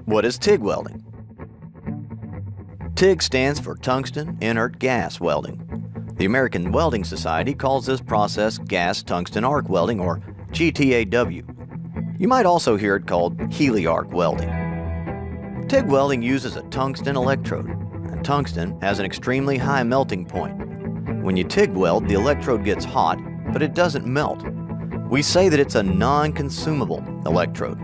What is TIG welding? TIG stands for Tungsten Inert Gas Welding. The American Welding Society calls this process gas tungsten arc welding, or GTAW. You might also hear it called heliarc welding. TIG welding uses a tungsten electrode, and tungsten has an extremely high melting point. When you TIG weld, the electrode gets hot, but it doesn't melt. We say that it's a non-consumable electrode.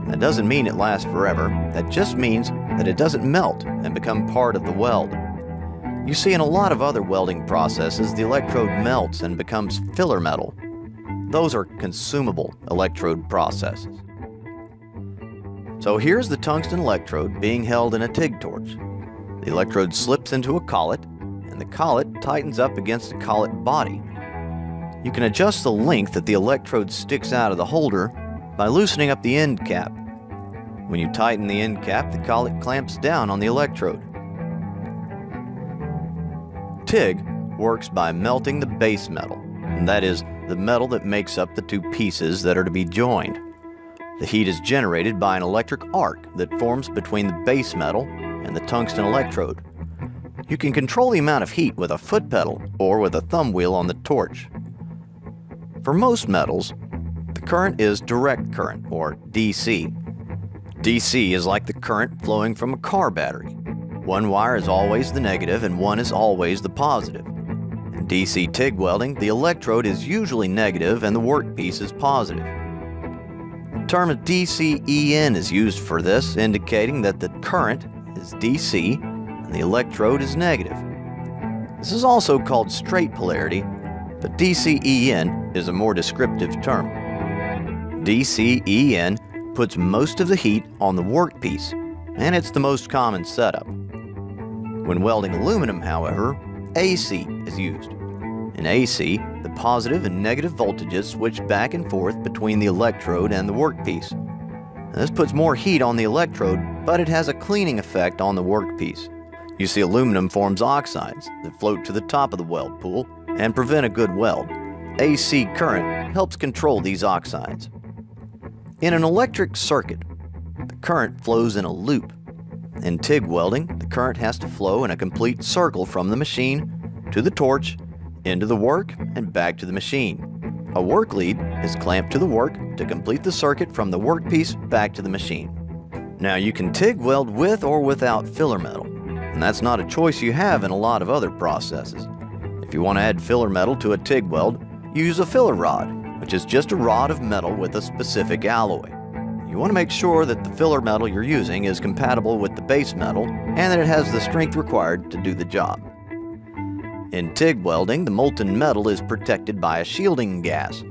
That doesn't mean it lasts forever. That just means that it doesn't melt and become part of the weld. You see, in a lot of other welding processes, the electrode melts and becomes filler metal. Those are consumable electrode processes. So here's the tungsten electrode being held in a TIG torch. The electrode slips into a collet, and the collet tightens up against the collet body. You can adjust the length that the electrode sticks out of the holder by loosening up the end cap. When you tighten the end cap, the collet clamps down on the electrode. TIG works by melting the base metal, and that is the metal that makes up the two pieces that are to be joined. The heat is generated by an electric arc that forms between the base metal and the tungsten electrode. You can control the amount of heat with a foot pedal or with a thumb wheel on the torch. For most metals, the current is direct current, or DC. DC is like the current flowing from a car battery. One wire is always the negative and one is always the positive. In DC TIG welding, the electrode is usually negative and the workpiece is positive. The term DCEN is used for this, indicating that the current is DC and the electrode is negative. This is also called straight polarity, but DCEN is a more descriptive term. DCEN puts most of the heat on the workpiece, and it's the most common setup. When welding aluminum, however, AC is used. In AC, the positive and negative voltages switch back and forth between the electrode and the workpiece. This puts more heat on the electrode, but it has a cleaning effect on the workpiece. You see, aluminum forms oxides that float to the top of the weld pool and prevent a good weld. AC current helps control these oxides. In an electric circuit, the current flows in a loop. In TIG welding, the current has to flow in a complete circle from the machine to the torch, into the work, and back to the machine. A work lead is clamped to the work to complete the circuit from the workpiece back to the machine. Now, you can TIG weld with or without filler metal, and that's not a choice you have in a lot of other processes. If you want to add filler metal to a TIG weld, use a filler rod, which is just a rod of metal with a specific alloy. You want to make sure that the filler metal you're using is compatible with the base metal and that it has the strength required to do the job. In TIG welding, the molten metal is protected by a shielding gas.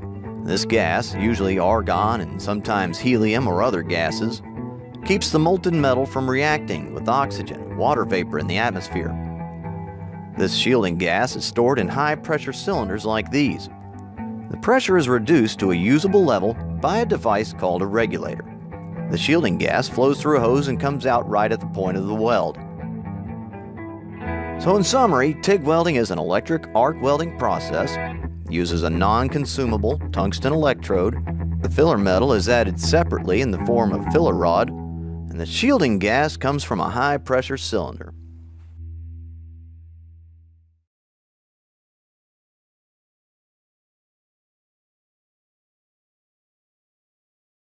This gas, usually argon and sometimes helium or other gases, keeps the molten metal from reacting with oxygen and water vapor in the atmosphere. This shielding gas is stored in high-pressure cylinders like these. The pressure is reduced to a usable level by a device called a regulator. The shielding gas flows through a hose and comes out right at the point of the weld. So in summary, TIG welding is an electric arc welding process, uses a non-consumable tungsten electrode, the filler metal is added separately in the form of filler rod, and the shielding gas comes from a high-pressure cylinder.